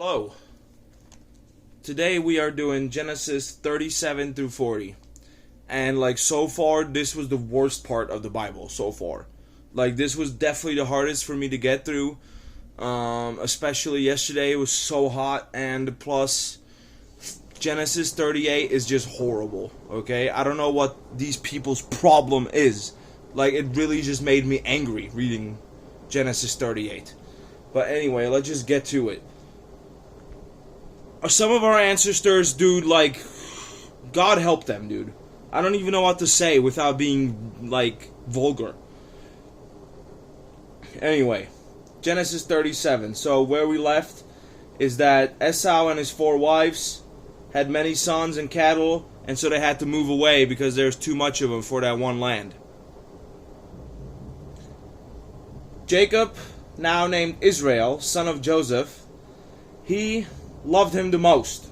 Hello. Today we are doing Genesis 37 through 40. And so far this was the worst part of the Bible so far. This was definitely the hardest for me to get through. Especially yesterday, it was so hot, and plus Genesis 38 is just horrible. Okay? I don't know what these people's problem is. It really just made me angry reading Genesis 38. But anyway, let's just get to it. Some of our ancestors, dude, God help them, dude. I don't even know what to say without being, vulgar. Anyway, Genesis 37. So where we left is that Esau and his 4 wives had many sons and cattle, and so they had to move away because there's too much of them for that one land. Jacob, now named Israel, son of Joseph, he loved him the most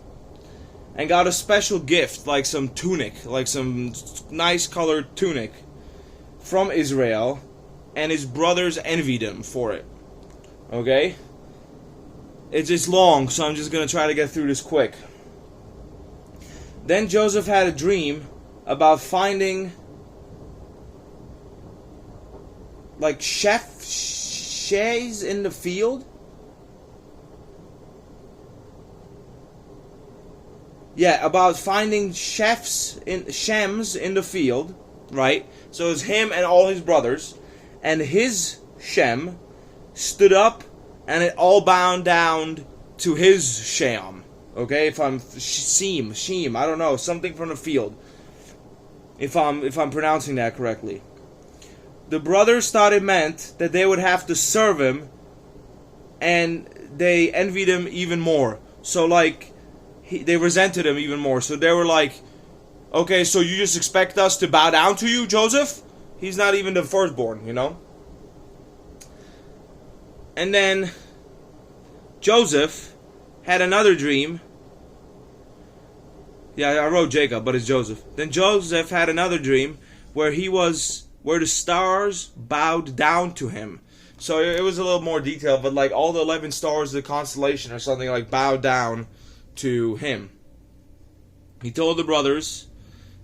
and got a special gift, some tunic, some nice colored tunic from Israel, and his brothers envied him for it. Okay? It's long, so I'm just going to try to get through this quick. Then Joseph had a dream about finding chaffs in the field. Yeah, about finding shems in the field, right? So it's him and all his brothers, and his shem stood up, and it all bound down to his shem. Okay, if I'm sheem, I don't know, something from the field. If I'm pronouncing that correctly. The brothers thought it meant that they would have to serve him, and they envied him even more. So they resented him even more. So they were like, okay, so you just expect us to bow down to you, Joseph? He's not even the firstborn, you know? And then Joseph had another dream. Yeah, I wrote Jacob, but it's Joseph. Then Joseph had another dream where where the stars bowed down to him. So it was a little more detailed, but all the 11 stars of the constellation or something bowed down to him. He told the brothers.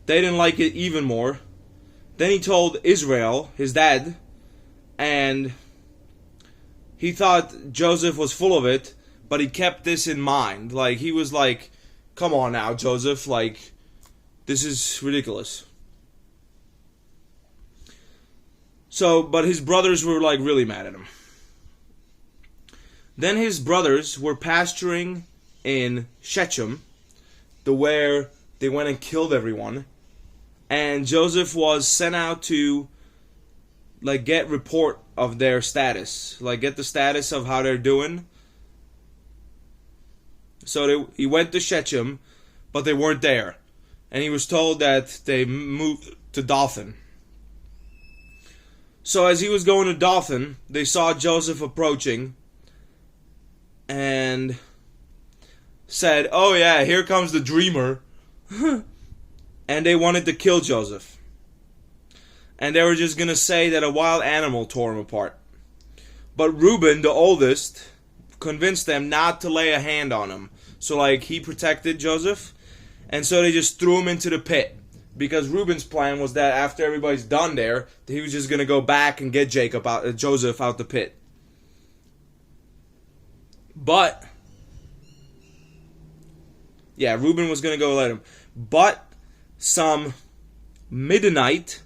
They didn't like it even more. Then he told Israel, his dad, and he thought Joseph was full of it, but he kept this in mind. He was like, come on now, Joseph, this is ridiculous. So, but his brothers were really mad at him. Then his brothers were pasturing in Shechem, where they went and killed everyone, and Joseph was sent out to get report of their status, get the status of how they're doing. So he went to Shechem, but they weren't there, and he was told that they moved to Dothan. So as he was going to Dothan, they saw Joseph approaching, and said, oh yeah, here comes the dreamer. And they wanted to kill Joseph. And they were just going to say that a wild animal tore him apart. But Reuben, the oldest, convinced them not to lay a hand on him. So he protected Joseph. And so they just threw him into the pit. Because Reuben's plan was that after everybody's done there, he was just going to go back and get Joseph out the pit. But yeah, Reuben was going to go let him. But some Midianite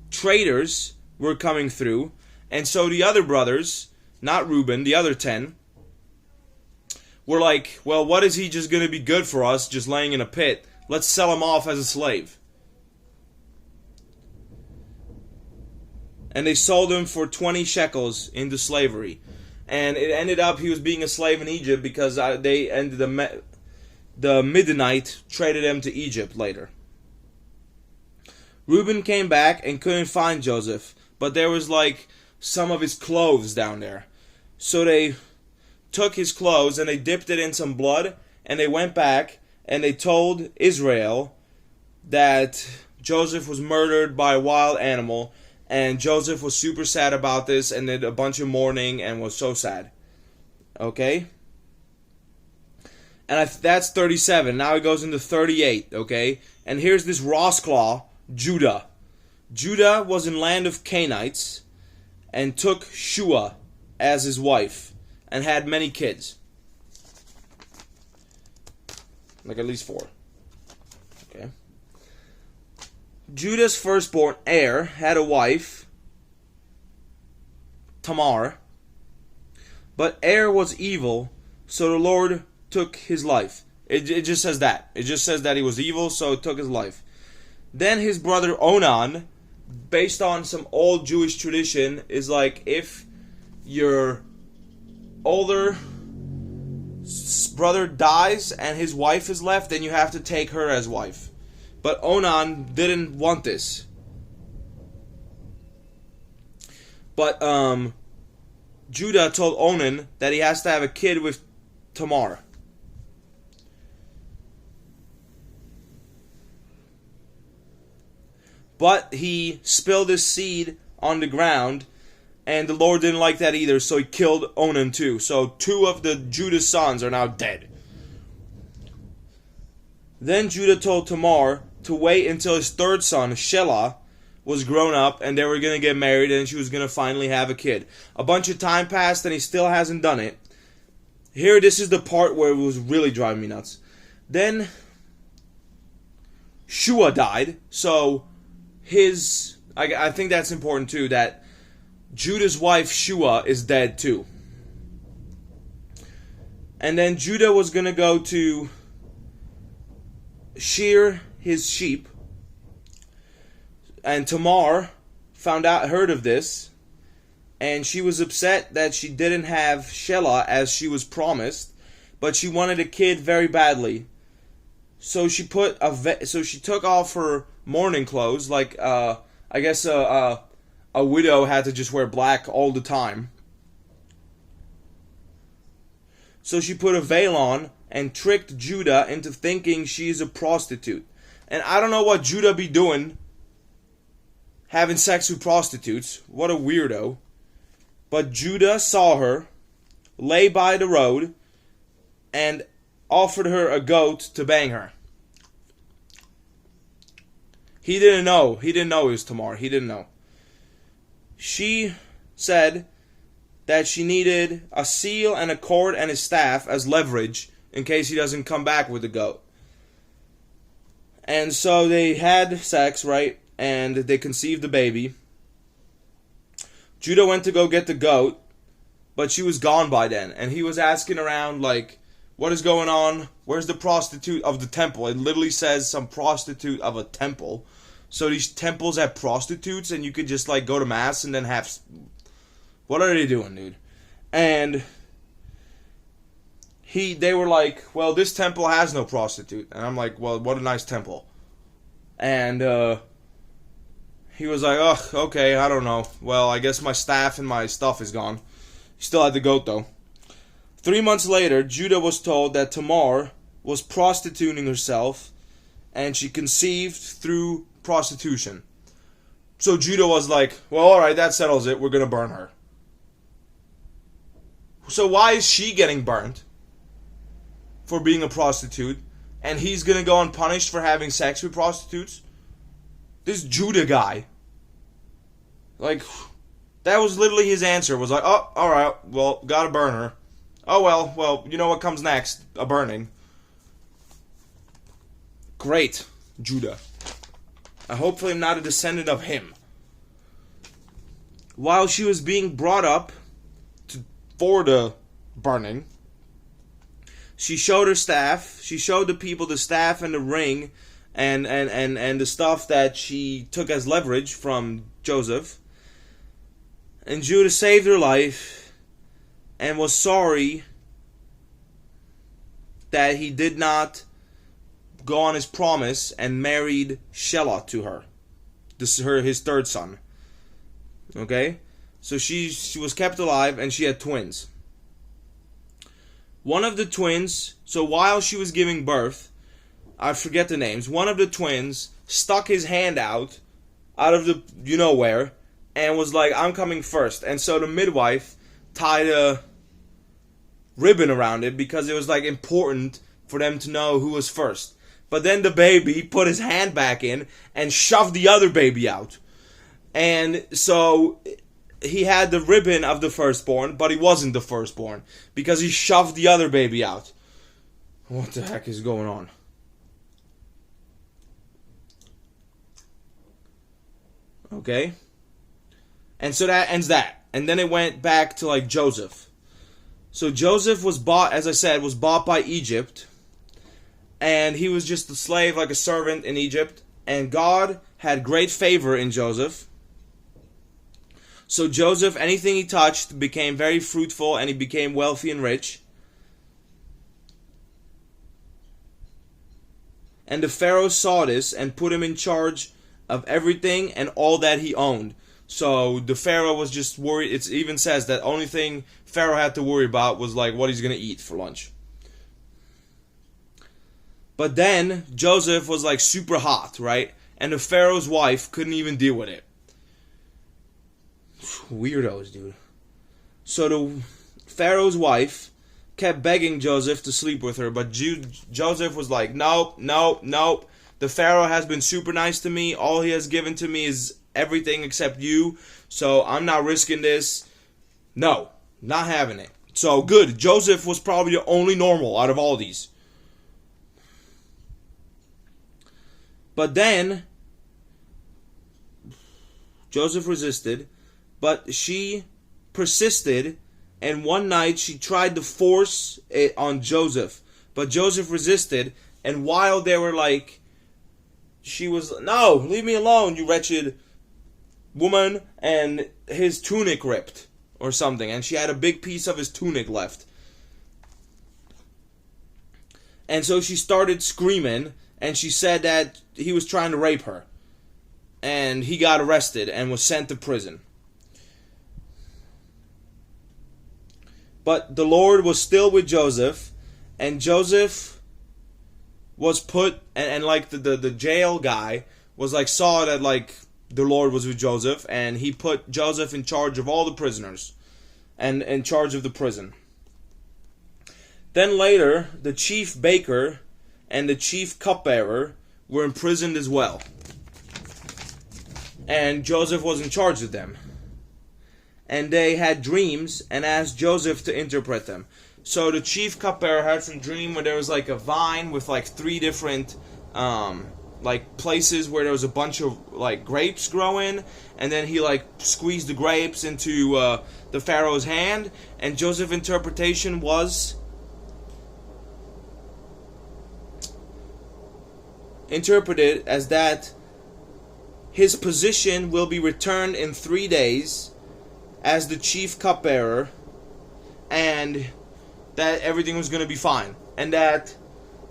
traders were coming through. And so the other brothers, not Reuben, the other 10, were like, well, what is he just going to be good for us, just laying in a pit? Let's sell him off as a slave. And they sold him for 20 shekels into slavery. And it ended up he was being a slave in Egypt because the Midianite traded him to Egypt later. Reuben came back and couldn't find Joseph, but there was some of his clothes down there. So they took his clothes and they dipped it in some blood, and they went back and they told Israel that Joseph was murdered by a wild animal, and Joseph was super sad about this and did a bunch of mourning and was so sad. Okay? And that's 37. Now it goes into 38, okay? And here's this Rosclaw, Judah. Judah was in land of Canaanites and took Shua as his wife and had many kids. Like at least 4. Okay. Judah's firstborn, Er, had a wife, Tamar. But Er was evil, so the Lord took his life. It just says that. It just says that he was evil, so it took his life. Then his brother Onan, based on some old Jewish tradition, is like if your older brother dies and his wife is left, then you have to take her as wife. But Onan didn't want this. But Judah told Onan that he has to have a kid with Tamar. But he spilled his seed on the ground, and the Lord didn't like that either, so he killed Onan too. So 2 of the Judah's sons are now dead. Then Judah told Tamar to wait until his 3rd son, Shelah, was grown up, and they were going to get married, and she was going to finally have a kid. A bunch of time passed, and he still hasn't done it. Here, this is the part where it was really driving me nuts. Then Shua died, so I think that's important too, that Judah's wife Shua is dead too. And then Judah was going to go to shear his sheep. And Tamar heard of this, and she was upset that she didn't have Shelah as she was promised, but she wanted a kid very badly. So she took off her mourning clothes, like I guess a widow had to just wear black all the time. So she put a veil on and tricked Judah into thinking she's a prostitute. And I don't know what Judah be doing, having sex with prostitutes. What a weirdo. But Judah saw her lay by the road and offered her a goat to bang her. He didn't know. He didn't know it was Tamar. He didn't know. She said that she needed a seal and a cord and a staff as leverage in case he doesn't come back with the goat. And so they had sex, right? And they conceived the baby. Judah went to go get the goat, but she was gone by then. And he was asking around, like, what is going on? Where's the prostitute of the temple? It literally says some prostitute of a temple. So these temples have prostitutes, and you could just, like, go to mass and then have... What are they doing, dude? And they were like, well, this temple has no prostitute. And I'm like, well, what a nice temple. And he was like, oh, okay, I don't know. Well, I guess my staff and my stuff is gone. He still had the goat, though. 3 months later, Judah was told that Tamar was prostituting herself, and she conceived through prostitution. So Judah was like, well, alright, that settles it. We're going to burn her. So why is she getting burnt for being a prostitute, and he's going to go unpunished for having sex with prostitutes? This Judah guy. Like, that was literally his answer. Was like, oh, alright, well, gotta burn her. Oh, well, you know what comes next? A burning. Great, Judah. I hopefully am not a descendant of him. While she was being brought up for the burning, she showed her staff. She showed the people the staff and the ring and the stuff that she took as leverage from Joseph. And Judah saved her life and was sorry that he did not go on his promise and married Shelah to her. His 3rd son. Okay? So she was kept alive, and she had twins. One of the twins, so while she was giving birth, I forget the names, one of the twins stuck his hand out of the you-know-where, and was like, I'm coming first. And so the midwife tied a ribbon around it because it was like important for them to know who was first. But then the baby put his hand back in and shoved the other baby out. And so he had the ribbon of the firstborn, but he wasn't the firstborn because he shoved the other baby out. What the heck is going on? Okay. And so that ends that. And then it went back to like Joseph. So Joseph was bought, as I said, was bought by Egypt. And he was just a slave, like a servant in Egypt. And God had great favor in Joseph. So Joseph, anything he touched became very fruitful, and he became wealthy and rich. And the Pharaoh saw this and put him in charge of everything and all that he owned. So the Pharaoh was just worried. It even says that only thing Pharaoh had to worry about was like what he's going to eat for lunch. But then Joseph was like super hot, right? And the Pharaoh's wife couldn't even deal with it. Weirdos, dude. So the Pharaoh's wife kept begging Joseph to sleep with her, but Joseph was like, nope, nope, nope. The Pharaoh has been super nice to me. All he has given to me is everything except you, so I'm not risking this. No, not having it. So good. Joseph was probably the only normal out of all these. But then Joseph resisted, but she persisted, and one night she tried to force it on Joseph, but Joseph resisted, and while they were like, she was, no, leave me alone, you wretched woman, and his tunic ripped or something, and she had a big piece of his tunic left. And so she started screaming, and she said that he was trying to rape her. And he got arrested and was sent to prison. But the Lord was still with Joseph, and Joseph was put, and like the jail guy was like, saw that like the Lord was with Joseph, and he put Joseph in charge of all the prisoners and in charge of the prison. Then later, the chief baker and the chief cupbearer were imprisoned as well. And Joseph was in charge of them. And they had dreams and asked Joseph to interpret them. So the chief cupbearer had some dream where there was like a vine with like 3 different like places where there was a bunch of like grapes growing, and then he like squeezed the grapes into the Pharaoh's hand. And Joseph's interpretation was interpreted as that his position will be returned in 3 days as the chief cupbearer, and that everything was going to be fine, and that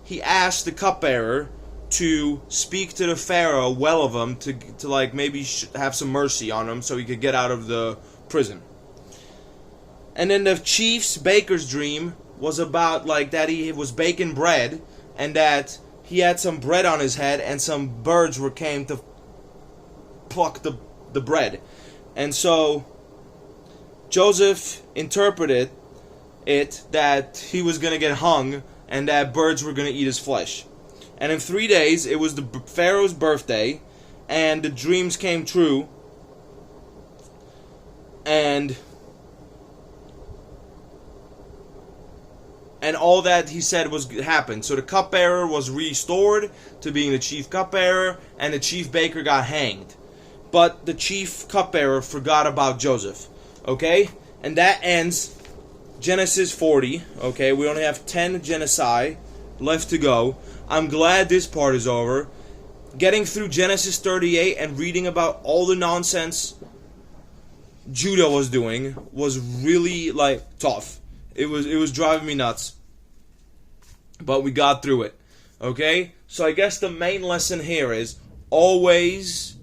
he asked the cupbearer to speak to the Pharaoh well of him, to like maybe have some mercy on him so he could get out of the prison. And then the chief's baker's dream was about like that he was baking bread, and that he had some bread on his head and some birds came to pluck the bread. And so Joseph interpreted it that he was going to get hung and that birds were going to eat his flesh. And in 3 days, it was the Pharaoh's birthday, and the dreams came true, and all that he said was happened. So the cupbearer was restored to being the chief cupbearer, and the chief baker got hanged. But the chief cupbearer forgot about Joseph. Okay? And that ends Genesis 40. Okay? We only have 10 genocide left to go. I'm glad this part is over. Getting through Genesis 38 and reading about all the nonsense Judah was doing was really like tough. It was driving me nuts. But we got through it. Okay? So I guess the main lesson here is always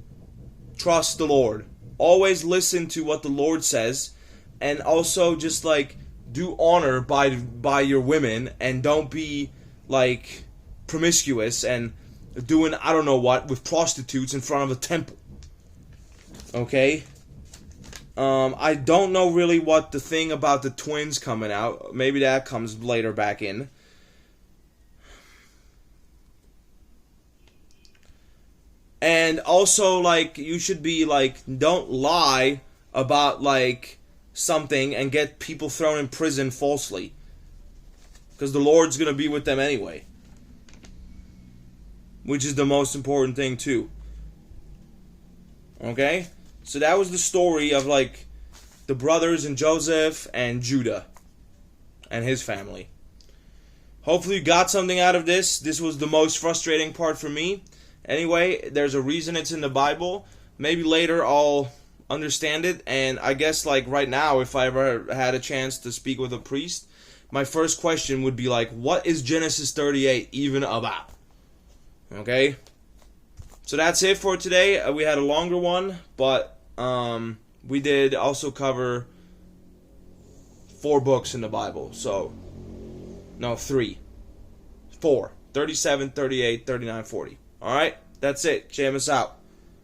trust the Lord. Always listen to what the Lord says, and also just like do honor by your women, and don't be like promiscuous and doing I don't know what with prostitutes in front of a temple. Okay? I don't know really what the thing about the twins coming out. Maybe that comes later back in. And also, like, you should be like, don't lie about like something and get people thrown in prison falsely, because the Lord's gonna be with them anyway, which is the most important thing too. Okay, so that was the story of like the brothers and Joseph and Judah and his family. Hopefully you got something out of this. This was the most frustrating part for me. Anyway, there's a reason it's in the Bible. Maybe later I'll understand it, and I guess like right now, if I ever had a chance to speak with a priest, my first question would be like, what is Genesis 38 even about? Okay? So that's it for today. We had a longer one, but we did also cover 4 books in the Bible. So, no, 3. 4. 37, 38, 39, 40. Alright? That's it. Jameis out.